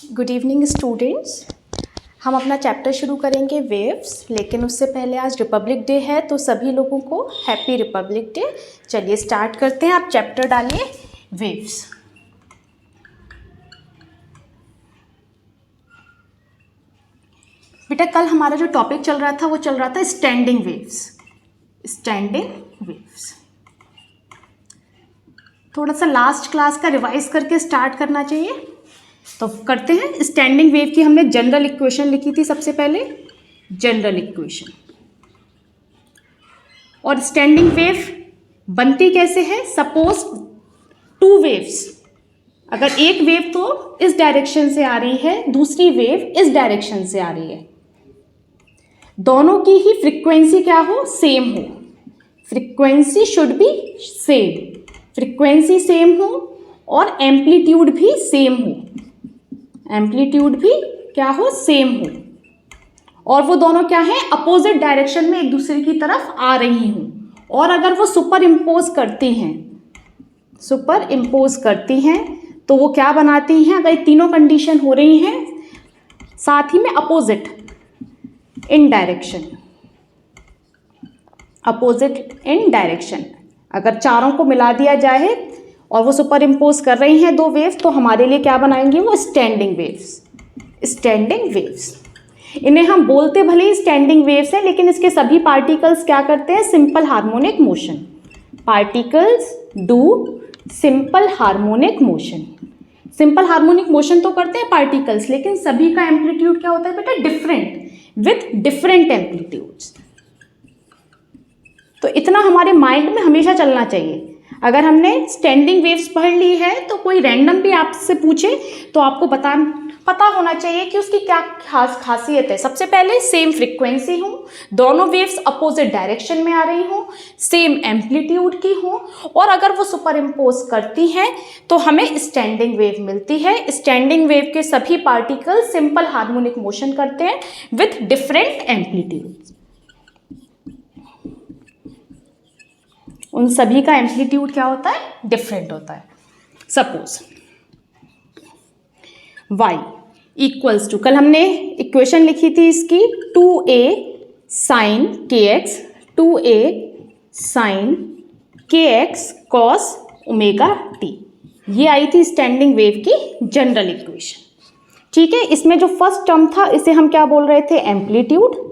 Good evening students. हम अपना chapter शुरू करेंगे वेव्स, लेकिन उससे पहले आज रिपब्लिक डे है तो सभी लोगों को हैप्पी रिपब्लिक डे। चलिए स्टार्ट करते हैं। आप चैप्टर डालिए वेव्स। बेटा कल हमारा जो टॉपिक चल रहा था वो चल रहा था स्टैंडिंग वेव्स। स्टैंडिंग वेव्स थोड़ा सा लास्ट क्लास का रिवाइज करके स्टार्ट करना चाहिए, तो करते हैं। स्टैंडिंग वेव की हमने जनरल इक्वेशन लिखी थी सबसे पहले, जनरल इक्वेशन। और स्टैंडिंग वेव बनती कैसे है? सपोज टू वेव्स, अगर एक वेव तो इस डायरेक्शन से आ रही है, दूसरी वेव इस डायरेक्शन से आ रही है, दोनों की ही फ्रीक्वेंसी क्या हो? सेम हो। Frequency should be same, frequency same हो और एम्पलीट्यूड भी सेम हो, एम्पलीट्यूड भी क्या हो? सेम हो। और वो दोनों क्या है? अपोजिट डायरेक्शन में एक दूसरे की तरफ आ रही हूं। और अगर वो सुपर इम्पोज करती हैं, सुपर इम्पोज करती हैं तो वो क्या बनाती हैं? अगर तीनों कंडीशन हो रही हैं, साथ ही में opposite in direction, opposite in direction, अगर चारों को मिला दिया जाए और वो सुपर इम्पोज कर रही हैं दो वेव, तो हमारे लिए क्या बनाएंगे? वो स्टैंडिंग वेव्स। स्टैंडिंग वेव्स, इन्हें हम बोलते भले ही स्टैंडिंग वेव्स हैं, लेकिन इसके सभी पार्टिकल्स क्या करते हैं? Simple harmonic motion. Particles do simple harmonic motion. Simple harmonic motion तो करते हैं पार्टिकल्स, लेकिन सभी का एम्पलीट्यूड क्या होता है बेटा? Different, with different amplitudes. तो इतना हमारे माइंड में हमेशा चलना चाहिए। अगर हमने स्टैंडिंग वेव्स पढ़ ली है तो कोई रैंडम भी आपसे पूछे तो आपको पता होना चाहिए कि उसकी क्या खासियत है। सबसे पहले सेम फ्रीक्वेंसी हो, दोनों वेव्स अपोजिट डायरेक्शन में आ रही हो, सेम एम्पलीट्यूड की हो, और अगर वो सुपर इम्पोज करती हैं तो हमें स्टैंडिंग वेव मिलती है। स्टैंडिंग वेव के सभी पार्टिकल सिंपल हार्मोनिक मोशन करते हैं विथ डिफरेंट एम्पलीट्यूड। उन सभी का एम्पलीट्यूड क्या होता है? डिफरेंट होता है। सपोज y इक्वल्स टू, कल हमने इक्वेशन लिखी थी इसकी 2a sine kx, 2a sine kx cos omega t। ये आई थी स्टैंडिंग वेव की जनरल इक्वेशन। ठीक है, इसमें जो फर्स्ट टर्म था इसे हम क्या बोल रहे थे? एम्पलीट्यूड।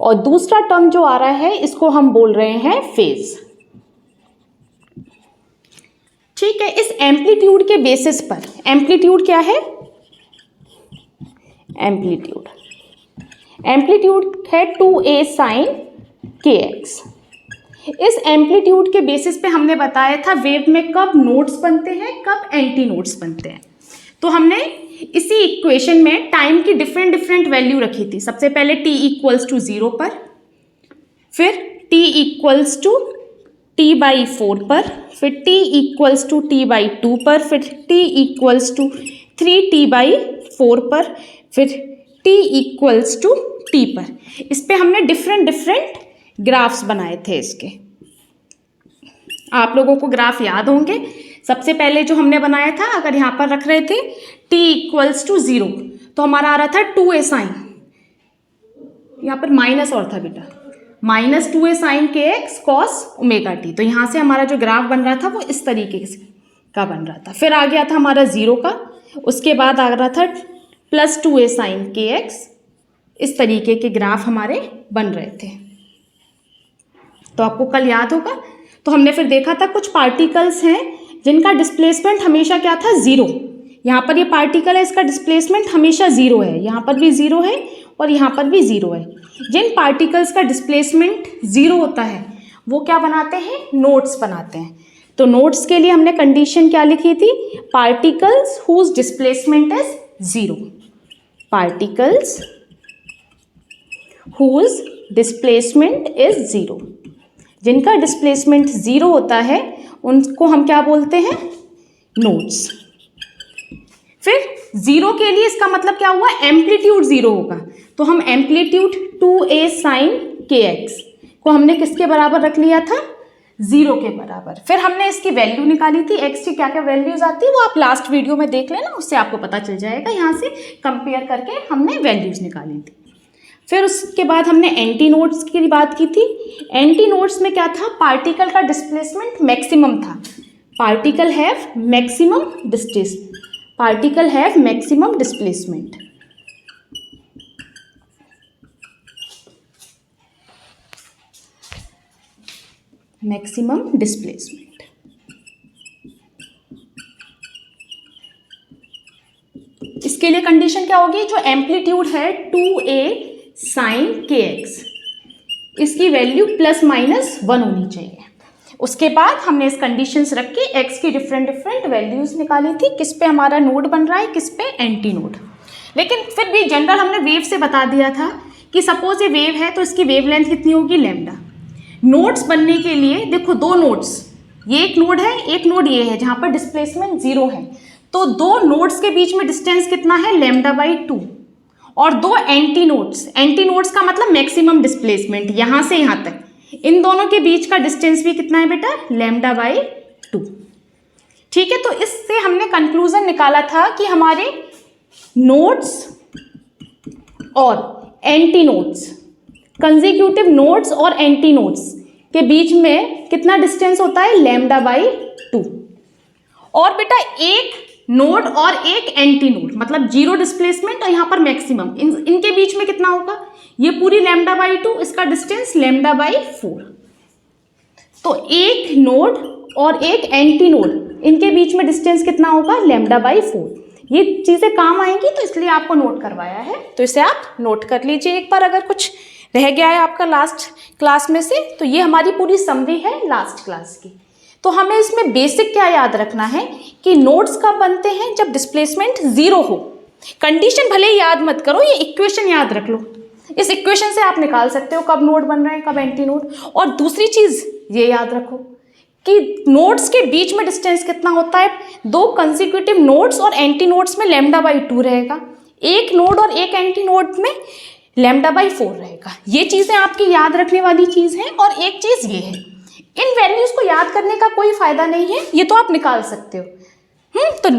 और दूसरा टर्म जो आ रहा है इसको हम बोल रहे हैं फेज। ठीक है, इस एम्पलीट्यूड के बेसिस पर, एम्पलीट्यूड क्या है? एम्पलीट्यूड है 2a साइन kx। इस एम्पलीट्यूड के बेसिस पे हमने बताया था वेव में कब नोड्स बनते हैं, कब एंटी नोड्स बनते हैं। तो हमने इसी इक्वेशन में टाइम की डिफरेंट वैल्यू रखी थी। सबसे पहले t इक्वल्स टू 0 पर, फिर t इक्वल्स टू t/4 पर, फिर t इक्वल्स टू t/2 पर, फिर t इक्वल्स टू 3t/4 पर, फिर t इक्वल्स टू t पर। इस पे हमने डिफरेंट ग्राफ्स बनाए थे इसके। आप लोगों को ग्राफ याद होंगे। सबसे पहले जो हमने बनाया था, अगर यहाँ पर रख रहे थे t इक्वल्स टू 0 तो हमारा आ रहा था 2a साइन, यहाँ पर माइनस और था बेटा, minus 2a sine kx cos omega t। तो यहाँ से हमारा जो ग्राफ बन रहा था वो इस तरीके का बन रहा था। फिर आ गया था हमारा 0 का, उसके बाद आ रहा था प्लस 2a साइन kx। इस तरीके के ग्राफ हमारे बन रहे थे, तो आपको कल याद होगा। तो हमने फिर देखा था कुछ पार्टिकल्स हैं जिनका डिस्प्लेसमेंट हमेशा क्या था? 0। यहाँ पर ये पार्टिकल है, इसका डिस्प्लेसमेंट हमेशा 0 है, यहाँ पर भी 0 है और यहाँ पर भी 0 है। जिन पार्टिकल्स का डिस्प्लेसमेंट 0 होता है वो क्या बनाते हैं? नोड्स बनाते हैं। तो नोड्स के लिए हमने कंडीशन क्या लिखी थी? Particles whose displacement is 0, particles whose displacement is 0। जिनका डिस्प्लेसमेंट 0 होता है उनको हम क्या बोलते हैं? नोड्स। फिर 0 के लिए इसका मतलब क्या हुआ? एम्पलीट्यूड 0 होगा, तो हम एम्पलीट्यूड 2a साइन kx को हमने किसके बराबर रख लिया था? 0 के बराबर। फिर हमने इसकी वैल्यू निकाली थी, x की क्या क्या वैल्यूज आती है वो आप लास्ट वीडियो में देख लेना, उससे आपको पता चल जाएगा। यहाँ से कंपेयर करके हमने वैल्यूज निकाली थी। फिर उसके बाद हमने एंटी नोड्स की बात की थी। एंटी नोड्स में क्या था, पार्टिकल का डिस्प्लेसमेंट मैक्सिमम था। Particle have maximum displacement. Maximum displacement. इसके लिए कंडीशन क्या होगी, जो एम्पलीट्यूड है 2a sin kx, इसकी वैल्यू ±1 होनी चाहिए। उसके बाद हमने इस कंडीशंस रख के x की डिफरेंट वैल्यूज निकाली थी, किस पे हमारा नोड बन रहा है, किस पे एंटी नोड। लेकिन फिर भी जनरल हमने वेव से बता दिया था कि सपोज ये वेव है तो इसकी वेवलेंथ कितनी होगी, लैम्डा। नोड्स बनने के लिए देखो, दो नोड्स, ये एक नोड है, एक नोड ये है जहाँ पर डिस्प्लेसमेंट 0 है, तो दो नोड्स के बीच में डिस्टेंस कितना है, λ/2। और दो एंटी नोड्स का मतलब मैक्सिमम डिस्प्लेसमेंट, यहाँ से यहाँ तक, इन दोनों के बीच का डिस्टेंस भी कितना है बेटा, λ/2। ठीक है, तो इससे हमने कंक्लूजन निकाला था कि हमारे नोड्स और एंटी नोड्स, कंसेक्यूटिव नोड्स और एंटी नोड्स के बीच में कितना डिस्टेंस होता है, λ/2। और बेटा एक नोड और एक एंटी नोड मतलब 0 डिस्प्लेसमेंट और यहाँ पर मैक्सिमम, इनके बीच में कितना होगा, ये पूरी λ/2, इसका डिस्टेंस λ/4। तो एक नोड और एक एंटी नोड, इनके बीच में डिस्टेंस कितना होगा, λ/4। ये चीज़ें काम आएंगी तो इसलिए आपको नोट करवाया है, तो इसे आप नोट कर लीजिए एक बार, अगर कुछ रह गया है आपका लास्ट क्लास में से। तो ये हमारी पूरी समरी है लास्ट क्लास की। तो हमें इसमें बेसिक क्या याद रखना है कि नोड्स कब बनते हैं, जब डिस्प्लेसमेंट 0 हो। कंडीशन भले ही याद मत करो, ये इक्वेशन याद रख लो, इस इक्वेशन से आप निकाल सकते हो कब नोड बन रहे हैं, कब एंटी नोड। और दूसरी चीज़ ये याद रखो कि नोड्स के बीच में डिस्टेंस कितना होता है, दो कंसेक्यूटिव नोड्स और एंटी नोड्स में λ/2 रहेगा, एक नोड और एक एंटी नोड में λ/4 रहेगा। ये चीज़ें आपकी याद रखने वाली चीज़ हैं। और एक चीज़ ये है, इन वैल्यूज़ को याद करने का कोई फ़ायदा नहीं है, ये तो आप निकाल सकते हो। तो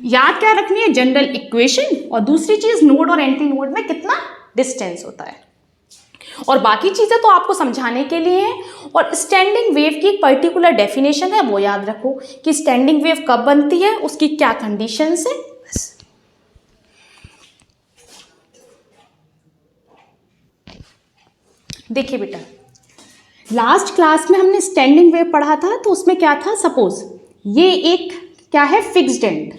याद क्या रखनी है, जनरल इक्वेशन, और दूसरी चीज़ नोड और एंटी नोड में कितना डिस्टेंस होता है। और बाकी चीज़ें तो आपको समझाने के लिए हैं। और स्टैंडिंग वेव की एक पर्टिकुलर डेफिनेशन है, वो याद रखो कि स्टैंडिंग वेव कब बनती है, उसकी क्या कंडीशंस है। देखिए बेटा, लास्ट क्लास में हमने स्टैंडिंग वेव पढ़ा था, तो उसमें क्या था, सपोज ये एक क्या है, फिक्स्ड एंड।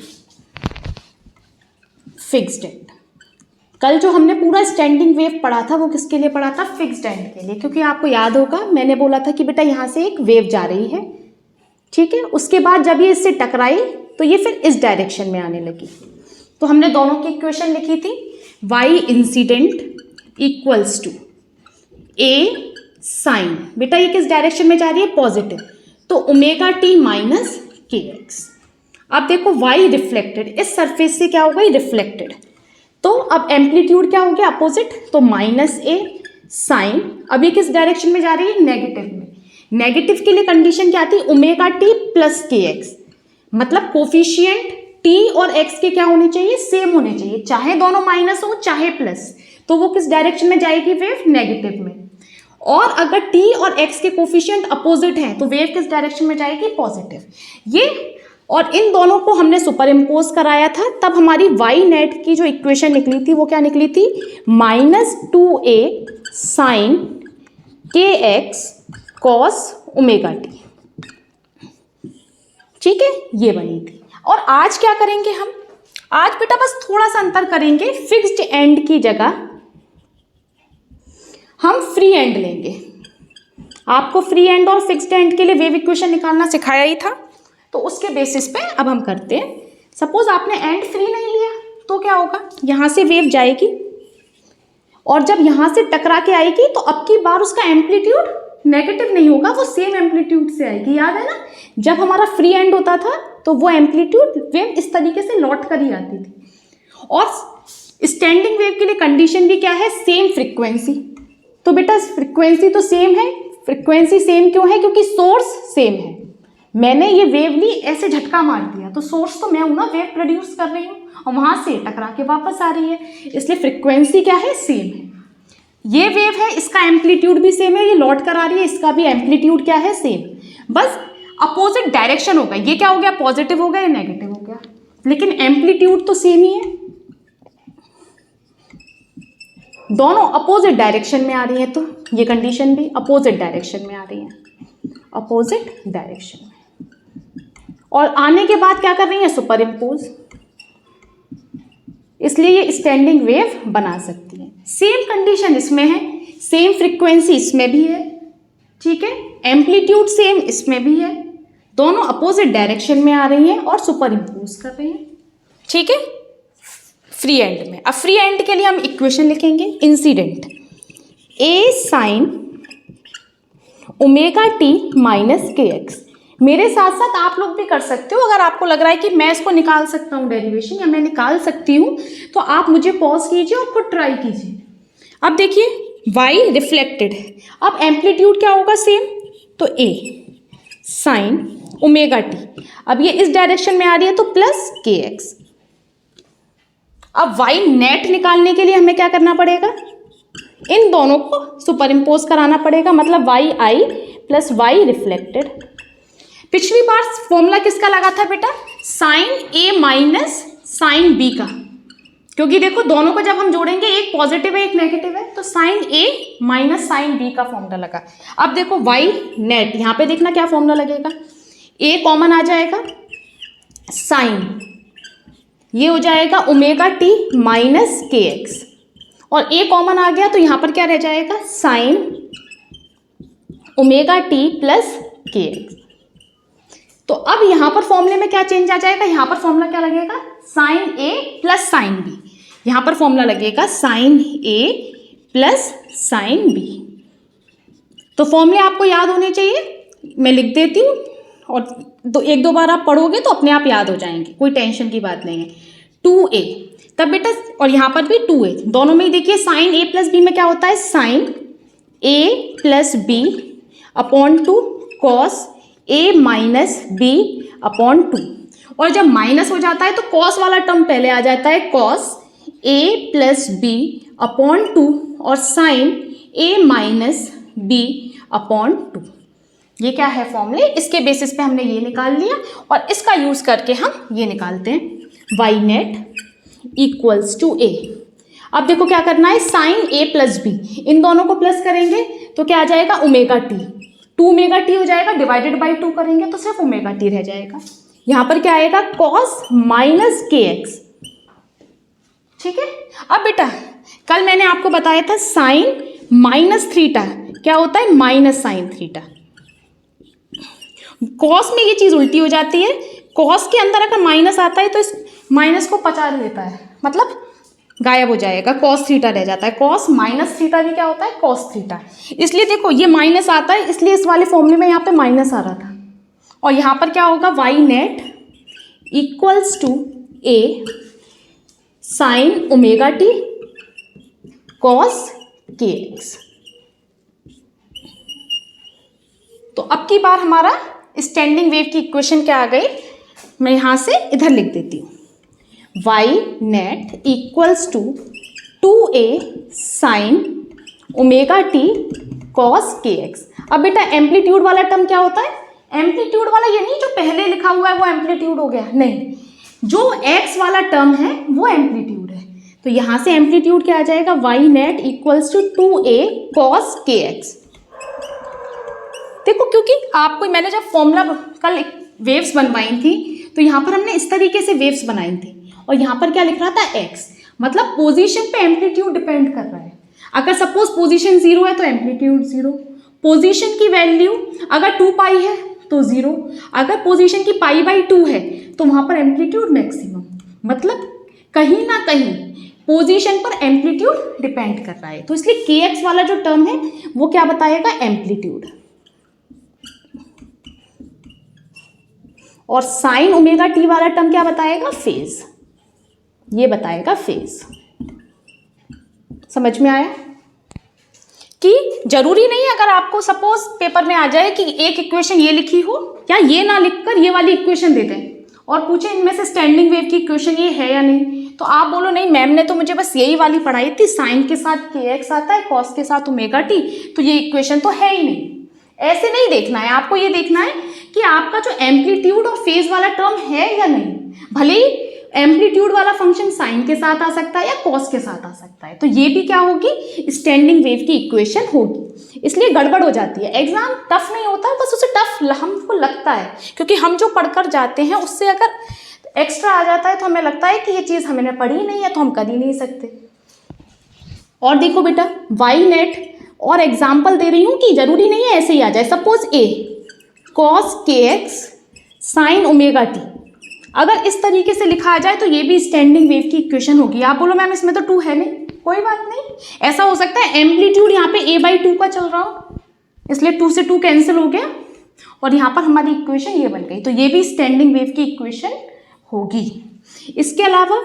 कल जो हमने पूरा स्टैंडिंग वेव पढ़ा था वो किसके लिए पढ़ा था, फिक्स्ड एंड के लिए। क्योंकि आपको याद होगा मैंने बोला था कि बेटा यहाँ से एक वेव जा रही है, ठीक है, उसके बाद जब ये इससे टकराई तो ये फिर इस डायरेक्शन में आने लगी। तो हमने दोनों की इक्वेशन लिखी थी, y incident equals to a sine, बेटा ये किस डायरेक्शन में जा रही है, पॉजिटिव, तो ω_t माइनस kx। अब देखो y रिफ्लेक्टेड, इस सरफेस से क्या हो गई, रिफ्लेक्टेड, तो अब एम्पलीट्यूड क्या हो गया, अपोजिट, तो -a साइन, अब ये किस डायरेक्शन में जा रही है, नेगेटिव में। नेगेटिव के लिए कंडीशन क्या थी, ω_t प्लस kx, मतलब कोफिशिएंट t और x के क्या होने चाहिए, सेम होने चाहिए, चाहे दोनों माइनस हो चाहे प्लस, तो वो किस डायरेक्शन में जाएगी, वेव नेगेटिव में। और अगर t और x के कोफिशिएंट अपोजिट हैं तो वेव किस डायरेक्शन में जाएगी, पॉजिटिव। ये और इन दोनों को हमने सुपर इम्पोज कराया था, तब हमारी y नेट की जो इक्वेशन निकली थी वो क्या निकली थी, -2a sine kx cos ω_t। ठीक है, ये बनी थी। और आज क्या करेंगे हम, आज बेटा बस थोड़ा सा अंतर करेंगे, फिक्स्ड एंड की जगह हम फ्री एंड लेंगे। आपको फ्री एंड और फिक्स्ड एंड के लिए वेव इक्वेशन निकालना सिखाया ही था, तो उसके बेसिस पे अब हम करते हैं। सपोज आपने एंड फ्री नहीं लिया तो क्या होगा, यहाँ से वेव जाएगी और जब यहाँ से टकरा के आएगी तो अब की बार उसका एम्पलीट्यूड नेगेटिव नहीं होगा, वो सेम एम्पलीट्यूड से आएगी। याद है ना, जब हमारा फ्री एंड होता था तो वो एम्पलीट्यूड वेव इस तरीके से लौट कर ही आती थी। और स्टैंडिंग वेव के लिए कंडीशन भी क्या है, सेम फ्रीक्वेंसी। तो बेटा फ्रीक्वेंसी तो सेम है, फ्रिक्वेंसी सेम क्यों है? क्योंकि सोर्स सेम है। मैंने ये वेव ली, ऐसे झटका मार दिया, तो सोर्स तो मैं हूं ना, वेव प्रोड्यूस कर रही हूँ और वहां से टकरा के वापस आ रही है, इसलिए फ्रिक्वेंसी क्या है? सेम है। ये वेव है, इसका एम्पलीट्यूड भी सेम है, ये लौट कर आ रही है, इसका भी एम्पलीट्यूड क्या है? सेम। बस अपोजिट डायरेक्शन होगा। ये क्या हो गया? पॉजिटिव हो गया या नेगेटिव हो गया, लेकिन एम्पलीट्यूड तो सेम ही है। दोनों अपोजिट डायरेक्शन में आ रही है, तो ये कंडीशन भी अपोजिट डायरेक्शन में आ रही है, अपोजिट डायरेक्शन में। और आने के बाद क्या कर रही है? सुपर इम्पोज, इसलिए ये स्टैंडिंग वेव बना सकती है। सेम कंडीशन इसमें है, सेम फ्रीक्वेंसी इसमें भी है, ठीक है, एम्पलीट्यूड सेम इसमें भी है, दोनों अपोजिट डायरेक्शन में आ रही हैं और सुपर इम्पोज कर रही हैं, ठीक है। फ्री एंड में, अब फ्री एंड के लिए हम इक्वेशन लिखेंगे। इंसिडेंट ए साइन ओमेगा टी माइनस के एक्स। मेरे साथ साथ आप लोग भी कर सकते हो, अगर आपको लग रहा है कि मैं इसको निकाल सकता हूँ डेरिवेशन, या मैं निकाल सकती हूँ, तो आप मुझे पॉज कीजिए और खुद ट्राई कीजिए। अब देखिए वाई रिफ्लेक्टेड, अब एम्पलीट्यूड क्या होगा? सेम, तो ए साइन ओमेगा टी, अब ये इस डायरेक्शन में आ रही है तो प्लस के एक्स। अब वाई नेट निकालने के लिए हमें क्या करना पड़ेगा? इन दोनों को सुपर इम्पोज कराना पड़ेगा, मतलब वाई आई प्लस वाई रिफ्लेक्टेड। पिछली बार फॉर्मूला किसका लगा था बेटा? साइन ए माइनस साइन बी का, क्योंकि देखो दोनों को जब हम जोड़ेंगे, एक पॉजिटिव है एक नेगेटिव है, तो साइन ए माइनस साइन बी का फॉर्मूला लगा। अब देखो वाई नेट, यहाँ पे देखना क्या फॉर्मूला लगेगा, ए कॉमन आ जाएगा, साइन ये हो जाएगा ओमेगा टी माइनस के एक्स, और ए कॉमन आ गया तो यहाँ पर क्या रह जाएगा? साइन ओमेगा टी प्लस के एक्स। तो अब यहाँ पर फॉर्मूले में क्या चेंज आ जाएगा? यहाँ पर फॉर्मूला क्या लगेगा? साइन ए प्लस साइन बी। यहाँ पर फॉर्मूला लगेगा साइन ए प्लस साइन बी। तो फॉर्मूले आपको याद होने चाहिए, मैं लिख देती हूँ, और एक दो बार आप पढ़ोगे तो अपने आप याद हो जाएंगे, कोई टेंशन की बात नहीं है। 2a, तब बेटा, और यहाँ पर भी 2a, दोनों में ही देखिए साइन a प्लस बी में क्या होता है? Sine a plus B upon 2 cos a minus B upon 2, और जब माइनस हो जाता है तो कॉस वाला टर्म पहले आ जाता है, cos a plus B upon 2 और sine a minus B upon 2। ये क्या है फॉर्मूले? इसके बेसिस पे हमने ये निकाल लिया, और इसका यूज करके हम ये निकालते हैं वाई नेट इक्वल्स टू ए। अब देखो क्या करना है, साइन ए प्लस बी, इन दोनों को प्लस करेंगे तो क्या आ जाएगा? ओमेगा टी, 2 ओमेगा टी हो जाएगा, डिवाइडेड बाई 2 करेंगे तो सिर्फ ओमेगा टी रह जाएगा। यहाँ पर क्या आएगा? कॉस माइनस के एक्स, ठीक है। अब बेटा कल मैंने आपको बताया था साइन माइनस थीटा क्या होता है? Minus sine theta. कॉस में ये चीज उल्टी हो जाती है, कॉस के अंदर अगर माइनस आता है तो इस माइनस को पचा लेता है, मतलब गायब हो जाएगा, कॉस थीटा रह जाता है। कॉस माइनस थीटा भी क्या होता है? Cos theta. इसलिए देखो ये माइनस आता है, इसलिए इस वाले फॉर्मूले में यहाँ पे माइनस आ रहा था, और यहाँ पर क्या होगा? Y net equals to A sine omega T cos K X. तो अब की बार हमारा स्टैंडिंग वेव की इक्वेशन क्या आ गई? मैं यहाँ से इधर लिख देती हूँ, Y net equals to 2a sine omega T cos K X. अब बेटा एम्पलीट्यूड वाला टर्म क्या होता है? एम्पलीट्यूड वाला ये नहीं जो पहले लिखा हुआ है वो एम्पलीट्यूड हो गया, नहीं, जो एक्स वाला टर्म है वो एम्पलीट्यूड है। तो यहाँ से एम्पलीट्यूड क्या आ जाएगा? Y net equals to 2a cos K X. देखो क्योंकि आपको मैंने जब फॉर्मूला कल वेव्स बनवाई थी तो यहाँ पर हमने इस तरीके से वेव्स बनाई थी, और यहाँ पर क्या लिख रहा था? एक्स, मतलब पोजीशन पे एम्पलीट्यूड डिपेंड कर रहा है। अगर सपोज पोजीशन 0 है तो एम्पलीट्यूड 0, पोजीशन की वैल्यू अगर 2 पाई है तो 0, अगर पोजीशन की पाई बाई 2 है तो वहाँ पर एम्पलीट्यूड मैक्सिमम, मतलब कहीं ना कहीं पोजीशन पर एम्पलीट्यूड डिपेंड कर रहा है। तो इसलिए के एक्स वाला जो टर्म है वो क्या बताएगा? एम्पलीट्यूड। और साइन ओमेगा टी वाला टर्म क्या बताएगा? फेज, ये बताएगा फेज। समझ में आया? कि जरूरी नहीं है अगर आपको सपोज पेपर में आ जाए कि एक इक्वेशन ये लिखी हो या ये ना लिखकर ये वाली इक्वेशन दे दें और पूछे इनमें से स्टैंडिंग वेव की इक्वेशन ये है या नहीं, तो आप बोलो नहीं मैम ने तो मुझे बस यही वाली पढ़ाई थी, साइन के साथ kx आता है, कॉस के साथ ओमेगा टी, तो ये इक्वेशन तो है ही नहीं। ऐसे नहीं देखना है आपको, ये देखना है कि आपका जो एम्पलीट्यूड और फेज वाला टर्म है या नहीं। भले ही एम्पलीट्यूड वाला फंक्शन साइन के साथ आ सकता है या कॉस के साथ आ सकता है, तो ये भी क्या होगी, स्टैंडिंग वेव की इक्वेशन होगी। इसलिए गड़बड़ हो जाती है, एग्जाम टफ नहीं होता, बस उसे टफ हमको लगता है क्योंकि हम जो पढ़कर जाते हैं उससे अगर एक्स्ट्रा आ जाता है तो हमें लगता है कि ये चीज़ हमने पढ़ी नहीं है तो हम कर ही नहीं सकते। और देखो बेटा वाई नेट, और एग्जाम्पल दे रही हूँ कि जरूरी नहीं है ऐसे ही आ जाए। सपोज ए cos K x sign omega T, अगर इस तरीके से लिखा आ जाए तो ये भी स्टैंडिंग वेव की इक्वेशन होगी। आप बोलो मैम इसमें तो 2 है नहीं, कोई बात नहीं, ऐसा हो सकता है एम्पलीट्यूड यहाँ पे a/2 का चल रहा हो, इसलिए 2 से 2 कैंसिल हो गया और यहाँ पर हमारी इक्वेशन ये बन गई, तो ये भी स्टैंडिंग वेव की इक्वेशन होगी। इसके अलावा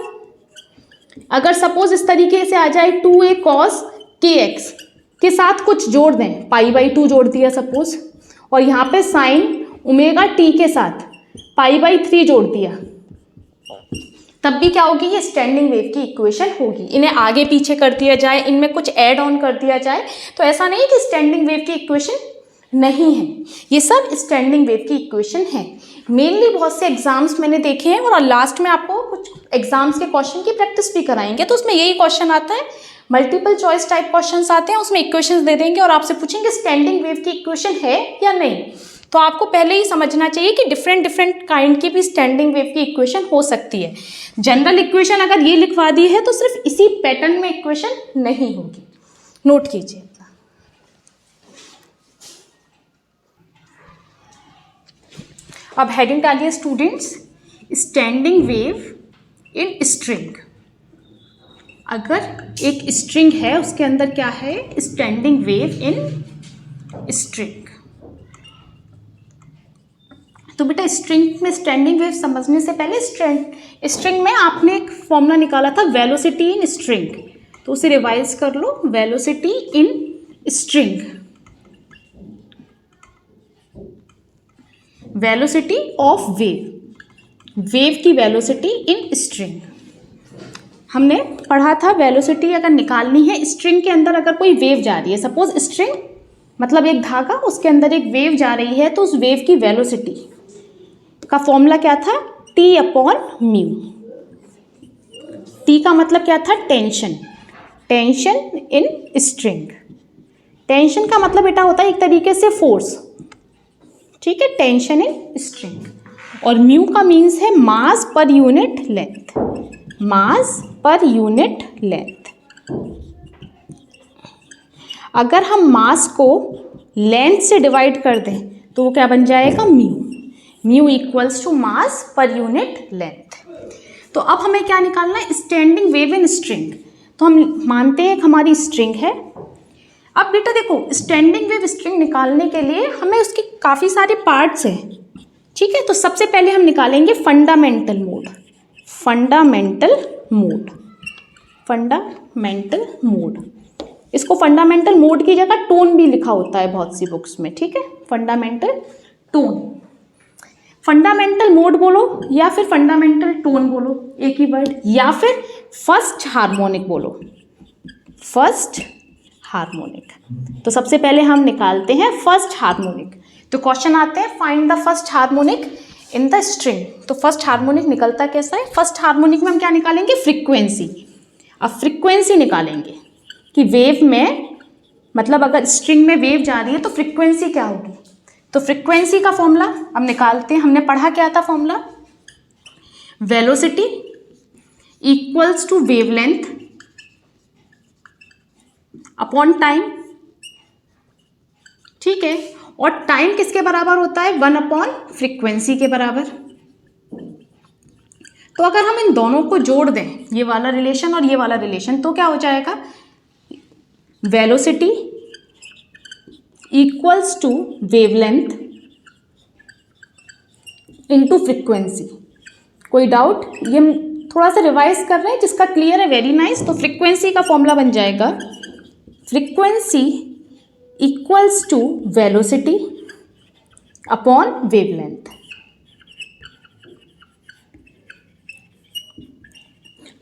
अगर सपोज इस तरीके से आ जाए 2a cos kx के साथ कुछ जोड़ दें, π/2 जोड़ दिया सपोज, और यहाँ पे साइन ओमेगा टी के साथ π/3 जोड़ दिया, तब भी क्या होगी, ये स्टैंडिंग वेव की इक्वेशन होगी। इन्हें आगे पीछे कर दिया जाए, इनमें कुछ ऐड ऑन कर दिया जाए तो ऐसा नहीं कि स्टैंडिंग वेव की इक्वेशन नहीं है, ये सब स्टैंडिंग वेव की इक्वेशन है। मेनली बहुत से एग्जाम्स मैंने देखे हैं और लास्ट में आपको कुछ एग्जाम्स के क्वेश्चन की प्रैक्टिस भी कराएंगे, तो उसमें यही क्वेश्चन आता है, मल्टीपल चॉइस टाइप क्वेश्चंस आते हैं, उसमें इक्वेशंस दे देंगे और आपसे पूछेंगे स्टैंडिंग वेव की इक्वेशन है या नहीं। तो आपको पहले ही समझना चाहिए कि डिफरेंट काइंड की भी स्टैंडिंग वेव की इक्वेशन हो सकती है। जनरल इक्वेशन अगर ये लिखवा दी है तो सिर्फ इसी पैटर्न में इक्वेशन नहीं होगी, नोट कीजिए। अब हेडिंग डालिए students, standing wave in string. अगर एक स्ट्रिंग है उसके अंदर क्या है, स्टैंडिंग वेव इन स्ट्रिंग। तो बेटा स्ट्रिंग में स्टैंडिंग वेव समझने से पहले स्ट्रिंग में आपने एक फॉर्मूला निकाला था वेलोसिटी इन स्ट्रिंग, तो उसे रिवाइज कर लो, velocity in string, velocity of wave की वेलोसिटी इन स्ट्रिंग। हमने पढ़ा था वेलोसिटी अगर निकालनी है स्ट्रिंग के अंदर, अगर कोई वेव जा रही है, सपोज स्ट्रिंग मतलब एक धागा, उसके अंदर एक वेव जा रही है, तो उस वेव की वेलोसिटी का फॉर्मूला क्या था, T/μ। T का मतलब क्या था, tension, tension in string. Tension का मतलब बेटा होता है एक तरीके से फोर्स, ठीक है, टेंशन इन स्ट्रिंग। और म्यू का मीन्स है मास पर यूनिट लेंथ, मास पर यूनिट लेंथ। अगर हम मास को लेंथ से डिवाइड कर दें तो वो क्या बन जाएगा, mu, mu equals to mass per unit length. तो अब हमें क्या निकालना है, स्टैंडिंग वेव इन स्ट्रिंग। तो हम मानते हैं कि हमारी स्ट्रिंग है। अब बेटा देखो स्टैंडिंग वेव स्ट्रिंग निकालने के लिए हमें उसके काफ़ी सारे पार्ट्स हैं, ठीक है। तो सबसे पहले हम निकालेंगे fundamental mode, fundamental mode, fundamental mode. इसको फंडामेंटल मोड की जगह टोन भी लिखा होता है बहुत सी बुक्स में, ठीक है, फंडामेंटल टोन। फंडामेंटल मोड बोलो या फिर फंडामेंटल टोन बोलो, एक ही वर्ड, या फिर फर्स्ट हार्मोनिक बोलो, फर्स्ट हार्मोनिक। तो सबसे पहले हम निकालते हैं फर्स्ट हार्मोनिक। तो क्वेश्चन आते हैं find the first harmonic in the string. तो फर्स्ट हार्मोनिक निकलता कैसा है, फर्स्ट हार्मोनिक में हम क्या निकालेंगे, फ्रीक्वेंसी। अब फ्रीक्वेंसी निकालेंगे कि वेव में, मतलब अगर स्ट्रिंग में वेव जा रही है तो फ्रीक्वेंसी क्या होगी। तो फ्रीक्वेंसी का फॉर्मूला अब निकालते हैं। हमने पढ़ा क्या था formula, velocity equals to wavelength upon time, ठीक है। और टाइम किसके बराबर होता है, 1/फ्रीक्वेंसी के बराबर। तो अगर हम इन दोनों को जोड़ दें, ये वाला रिलेशन और ये वाला रिलेशन, तो क्या हो जाएगा, velocity equals to wavelength into frequency. कोई डाउट, ये हम थोड़ा सा रिवाइज कर रहे हैं, जिसका क्लियर है वेरी नाइस। तो फ्रीक्वेंसी का फॉर्मूला बन जाएगा, frequency equals to velocity upon wavelength.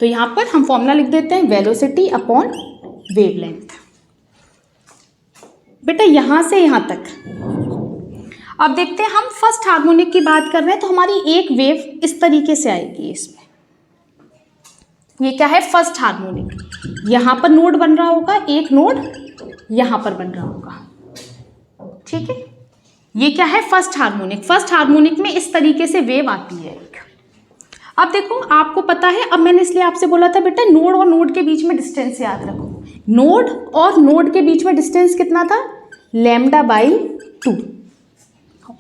तो यहाँ पर हम फॉर्मूला लिख देते हैं वेलोसिटी अपॉन वेवलेंथ। बेटा यहाँ से यहाँ तक अब देखते हैं, हम फर्स्ट हार्मोनिक की बात कर रहे हैं तो हमारी एक वेव इस तरीके से आएगी। इसमें ये क्या है, फर्स्ट हार्मोनिक। यहाँ पर नोड बन रहा होगा, एक नोड यहाँ पर बन रहा होगा, ठीक है। ये क्या है, फर्स्ट हार्मोनिक। फर्स्ट हार्मोनिक में इस तरीके से वेव आती है एक। अब देखो आपको पता है, अब मैंने इसलिए आपसे बोला था बेटा नोड और नोड के बीच में डिस्टेंस याद रखो। नोड और नोड के बीच में डिस्टेंस कितना था, λ/2।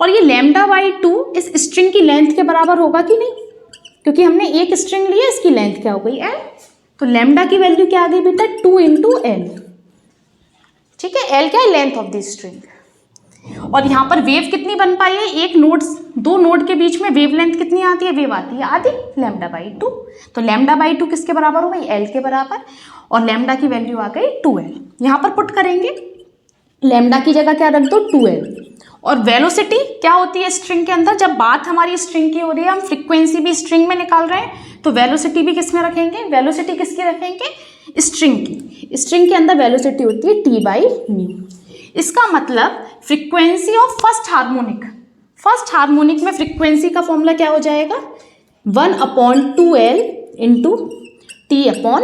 और ये λ/2 इस स्ट्रिंग की लेंथ के बराबर होगा कि नहीं, क्योंकि हमने एक स्ट्रिंग ली है, इसकी लेंथ क्या हो गई, l। तो लैम्डा की वैल्यू क्या आ गई बेटा, 2 × l, ठीक है। l क्या है, लेंथ ऑफ द स्ट्रिंग। और यहाँ पर वेव कितनी बन पाई है, एक नोड, दो नोड के बीच में वेवलेंथ कितनी आती है, वेव आती है आधी, λ/2। तो λ/2 किसके बराबर हो गई, l के बराबर। और लैम्डा की वैल्यू आ गई 2l। यहाँ पर पुट करेंगे, लैम्डा की जगह क्या रख दो, 2l। और वेलोसिटी क्या होती है स्ट्रिंग के अंदर, जब बात हमारी स्ट्रिंग की हो रही है, हम फ्रीक्वेंसी भी स्ट्रिंग में निकाल रहे हैं, तो वेलोसिटी भी किस में रखेंगे, वेलोसिटी किसकी रखेंगे, स्ट्रिंग की। स्ट्रिंग के अंदर वेलोसिटी होती है T/μ। इसका मतलब frequency of first harmonic, first harmonic में फ्रीक्वेंसी का फॉर्मूला क्या हो जाएगा, 1/2l × T/μ।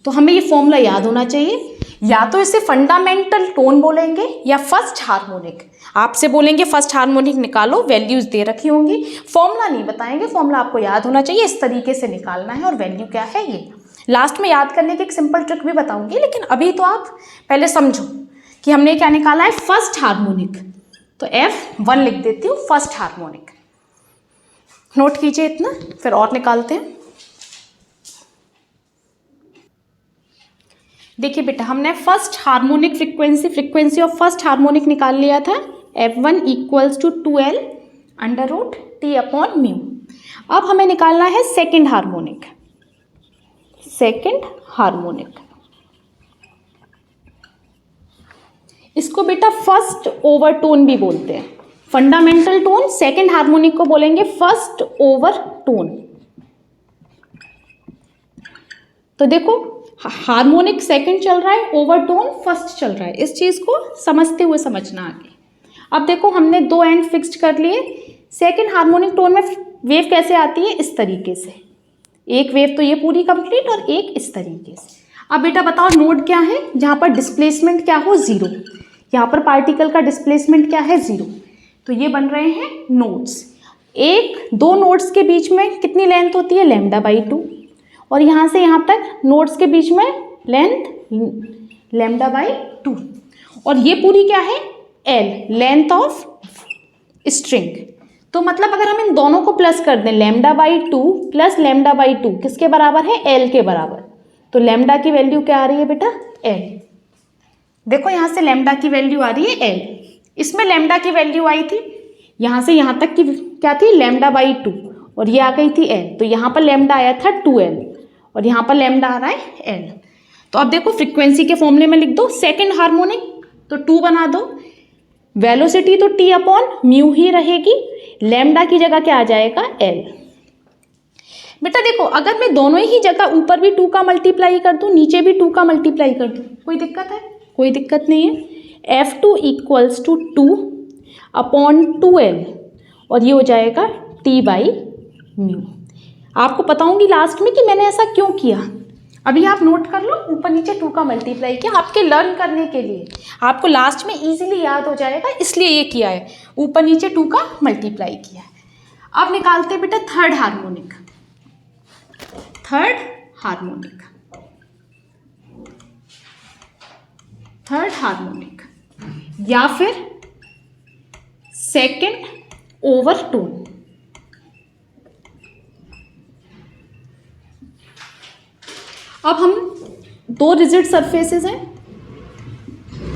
तो हमें ये फॉर्मूला याद होना चाहिए। या तो इसे फंडामेंटल टोन बोलेंगे या फर्स्ट हार्मोनिक। आपसे बोलेंगे फर्स्ट हार्मोनिक निकालो, वैल्यूज दे रखी होंगी, फॉर्मूला नहीं बताएंगे, फॉर्मूला आपको याद होना चाहिए, इस तरीके से निकालना है। और वैल्यू क्या है ये लास्ट में याद करने की एक सिंपल ट्रिक भी बताऊंगी, लेकिन अभी तो आप पहले समझो कि हमने क्या निकाला है, फर्स्ट हार्मोनिक। तो F1 लिख देती हूँ, फर्स्ट हार्मोनिक। नोट कीजिए इतना, फिर और निकालते हैं। देखिए बेटा, हमने first harmonic frequency of first harmonic निकाल लिया था, F1 = 2l √ T/μ। अब हमें निकालना है सेकंड हार्मोनिक। सेकंड हार्मोनिक, इसको बेटा फर्स्ट ओवरटोन भी बोलते हैं। फंडामेंटल टोन, सेकंड हार्मोनिक को बोलेंगे फर्स्ट ओवरटोन। तो देखो हार्मोनिक सेकंड चल रहा है, ओवरटोन फर्स्ट चल रहा है, इस चीज़ को समझते हुए समझना आगे। अब देखो हमने दो एंड फिक्स्ड कर लिए। सेकंड हार्मोनिक टोन में वेव कैसे आती है, इस तरीके से, एक वेव तो ये पूरी कंप्लीट और एक इस तरीके से। अब बेटा बताओ नोड क्या है, जहाँ पर डिस्प्लेसमेंट क्या हो, 0। यहाँ पर पार्टिकल का डिस्प्लेसमेंट क्या है, 0। तो ये बन रहे हैं नोड्स। दो नोड्स के बीच में कितनी लेंथ होती है, λ/2। और यहाँ से यहाँ तक नोड्स के बीच में लेंथ λ/2। और ये पूरी क्या है, l, लेंथ ऑफ स्ट्रिंग। तो मतलब अगर हम इन दोनों को प्लस कर दें, λ/2 + λ/2 किसके बराबर है, l के बराबर। तो लैम्डा की वैल्यू क्या आ रही है बेटा, l। देखो यहाँ से लैम्डा की वैल्यू आ रही है l। इसमें लैम्डा की वैल्यू आई थी, यहाँ से यहाँ तक की क्या थी, λ/2, और ये आ गई थी l। तो यहाँ पर लैम्डा आया था 2l और यहाँ पर लैम्डा आ रहा है l। तो अब देखो फ्रीक्वेंसी के फॉर्मूले में लिख दो, सेकंड हार्मोनिक तो 2 बना दो, वेलोसिटी तो T/μ ही रहेगी, लैम्डा की जगह क्या आ जाएगा, l। बेटा देखो अगर मैं दोनों ही जगह ऊपर भी 2 का मल्टीप्लाई कर दूँ, नीचे भी 2 का मल्टीप्लाई कर दूँ, कोई दिक्कत है, कोई दिक्कत नहीं है। F2 = 2/2l और ये हो जाएगा T/μ। आपको बताऊंगी लास्ट में कि मैंने ऐसा क्यों किया। अभी आप नोट कर लो, ऊपर नीचे 2 का मल्टीप्लाई किया आपके लर्न करने के लिए, आपको लास्ट में इजीली याद हो जाएगा, इसलिए ये किया है, ऊपर नीचे 2 का मल्टीप्लाई किया है। अब निकालते हैं बेटा third harmonic. Third harmonic, third harmonic या फिर सेकंड ओवरटोन। अब हम दो रिजिड सरफेसेस हैं,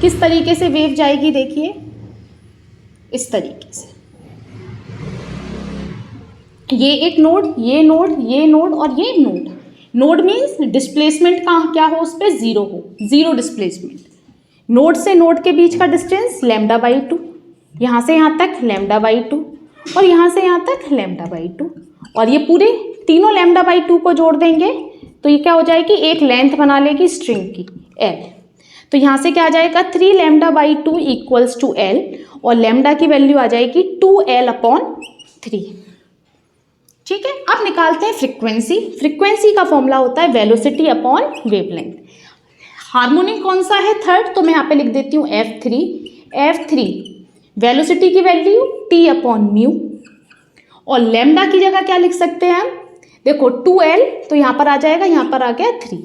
किस तरीके से वेव जाएगी देखिए, इस तरीके से। ये एक नोड, ये नोड, ये नोड और ये नोड। नोड मीन्स डिस्प्लेसमेंट का क्या हो, उस पर 0 हो, 0 डिस्प्लेसमेंट। नोड से नोड के बीच का डिस्टेंस λ/2, यहाँ से यहाँ तक λ/2 और यहाँ से यहाँ तक λ/2, और ये पूरे तीनों λ/2 को जोड़ देंगे तो ये क्या हो जाएगी, एक लेंथ बना लेगी स्ट्रिंग की L। तो यहाँ से क्या आ जाएगा 3 λ/2 इक्वल्स टू L, और लैम्डा की वैल्यू आ जाएगी 2L/3। ठीक है, अब निकालते हैं फ्रीक्वेंसी। फ्रीक्वेंसी का फॉर्मूला होता है वेलोसिटी अपॉन वेवलेंथ। हार्मोनिक कौन सा है, थर्ड, तो मैं यहाँ पे लिख देती हूँ F3 वेलोसिटी की वैल्यू T/μ, और लैम्डा की जगह क्या लिख सकते हैं हम, देखो 2L, तो यहाँ पर आ जाएगा, यहाँ पर आ गया 3।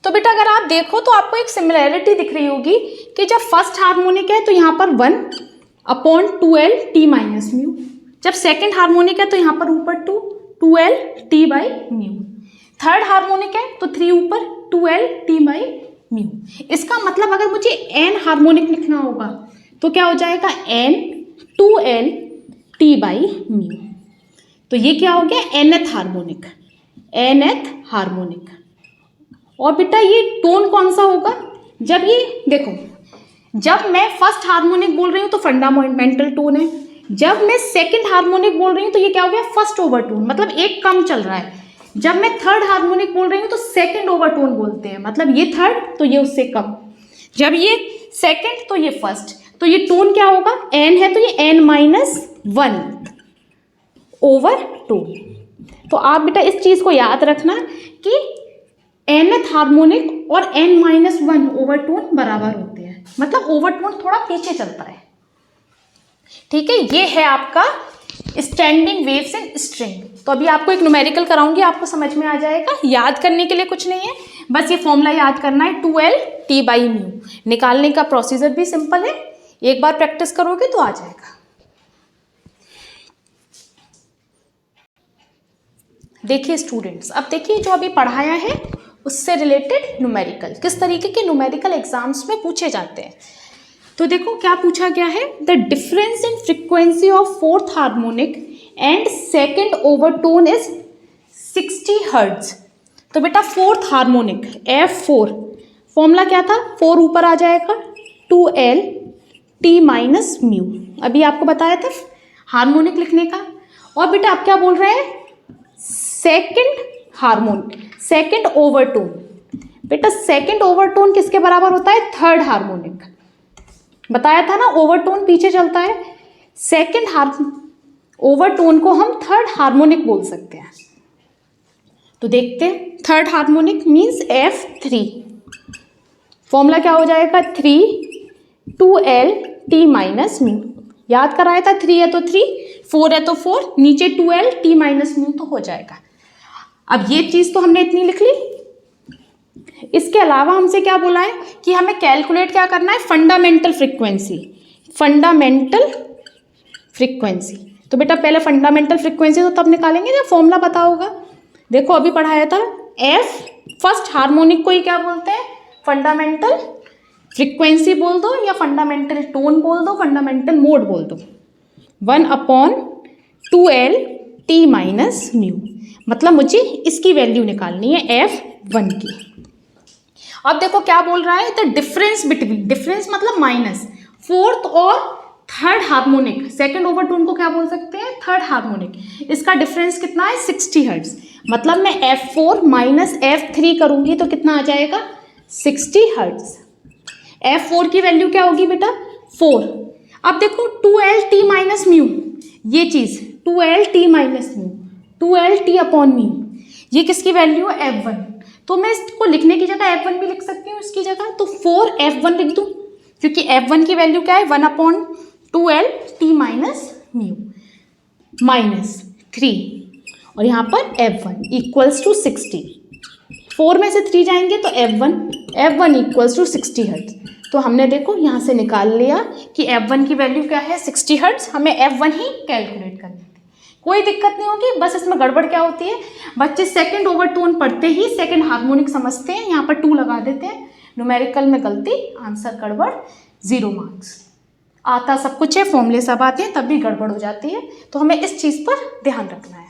तो बेटा अगर आप देखो तो आपको एक सिमिलैरिटी दिख रही होगी कि जब फर्स्ट हार्मोनिक है तो यहाँ पर 1/2L T-μ, जब सेकंड हार्मोनिक है तो यहाँ पर ऊपर 2L T/μ, थर्ड हार्मोनिक है तो 3 ऊपर 2L T/μ। इसका मतलब अगर मुझे n हार्मोनिक लिखना होगा तो क्या हो जाएगा, n 2L T/μ। तो ये क्या हो गया, nth हार्मोनिक। और बेटा ये टोन कौन सा होगा, जब ये देखो, जब मैं फर्स्ट हार्मोनिक बोल रही हूँ तो फंडामेंटल टोन है, जब मैं सेकंड हार्मोनिक बोल रही हूँ तो ये क्या हो गया, फर्स्ट ओवरटोन, मतलब एक कम चल रहा है। जब मैं थर्ड हार्मोनिक बोल रही हूँ तो सेकंड ओवरटोन बोलते हैं, मतलब ये थर्ड तो ये उससे कम, जब ये सेकंड तो ये फर्स्ट, तो ये टोन क्या होगा, n है तो ये n-1 ओवरटोन। तो आप बेटा इस चीज़ को याद रखना कि nth हार्मोनिक और n-1 ओवरटोन बराबर होते हैं, मतलब ओवरटोन थोड़ा पीछे चलता है। ठीक है, ये है आपका स्टैंडिंग वेव्स इन स्ट्रिंग। तो अभी आपको एक न्यूमेरिकल कराऊंगी, आपको समझ में आ जाएगा। याद करने के लिए कुछ नहीं है, बस ये फॉर्मूला याद करना है 2L T/μ। निकालने का प्रोसीजर भी सिंपल है, एक बार प्रैक्टिस करोगे तो आ जाएगा। देखिए स्टूडेंट्स, अब देखिए जो अभी पढ़ाया है उससे रिलेटेड न्यूमेरिकल, किस तरीके के न्यूमेरिकल एग्जाम्स में पूछे जाते हैं। तो देखो क्या पूछा गया है, the difference in frequency of fourth harmonic and second overtone is 60 hertz. तो बेटा फोर्थ हार्मोनिक F4, फॉर्मूला क्या था, 4 ऊपर आ जाएगा 2L T-μ। अभी आपको बताया था हार्मोनिक लिखने का। और बेटा आप क्या बोल रहे हैं, सेकंड हार्मोनिक, सेकंड ओवरटोन। बेटा सेकंड ओवरटोन किसके बराबर होता है, थर्ड हार्मोनिक। बताया था ना, ओवरटोन पीछे चलता है, सेकंड ओवरटोन को हम थर्ड हार्मोनिक बोल सकते हैं। तो देखते हैं, third harmonic means F3, formula क्या हो जाएगा 3 2L T-μ। याद कराया था, 3 है तो 3, 4 है तो 4, नीचे 2L T-μ तो हो जाएगा। अब ये चीज़ तो हमने इतनी लिख ली। इसके अलावा हमसे क्या बोला है कि हमें कैलकुलेट क्या करना है, फंडामेंटल फ्रीक्वेंसी। तो बेटा पहले फंडामेंटल फ्रीक्वेंसी तो तब निकालेंगे जब फॉर्मूला पता होगा। देखो अभी पढ़ाया था, फर्स्ट हार्मोनिक को ही क्या बोलते हैं, फंडामेंटल फ्रीक्वेंसी बोल दो, या फंडामेंटल टोन बोल दो, फंडामेंटल मोड बोल दो। 1/2L T-μ, मतलब मुझे इसकी वैल्यू निकालनी है F1 की। अब देखो क्या बोल रहा है, द डिफरेंस बिटवीन, डिफरेंस मतलब माइनस, फोर्थ और थर्ड हार्मोनिक, सेकंड ओवरटोन को क्या बोल सकते हैं, थर्ड हार्मोनिक। इसका डिफरेंस कितना है, 60 हर्ट्ज। मतलब मैं F4 माइनस F3 करूंगी तो कितना आ जाएगा, 60 हर्ट्ज। F4 की वैल्यू क्या होगी बेटा, 4। अब देखो 2L T-μ, ये चीज़ 2L T-μ, 2L T/μ, ये किसकी वैल्यू है, F1। तो मैं इसको लिखने की जगह F1 भी लिख सकती हूँ इसकी जगह, तो 4F1 लिख दूँ, क्योंकि F1 की वैल्यू क्या है, 1/2L T-μ माइनस 3, और यहाँ पर F1 इक्वल्स टू 60। 4 में से 3 जाएंगे तो F1 इक्वल्स टू 60 हर्ट्ज। तो हमने देखो यहाँ से निकाल लिया कि F1 की वैल्यू क्या है, 60 हर्ट्ज। हमें F1 ही कैलकुलेट करनी थी, कोई दिक्कत नहीं होगी। बस इसमें गड़बड़ क्या होती है, बच्चे सेकंड ओवरटोन पढ़ते ही सेकंड हार्मोनिक समझते हैं, यहाँ पर 2 लगा देते हैं, न्यूमेरिकल में गलती, आंसर गड़बड़, 0 मार्क्स। आता सब कुछ है, फॉर्मूले सब आते हैं, तब भी गड़बड़ हो जाती है। तो हमें इस चीज़ पर ध्यान रखना है।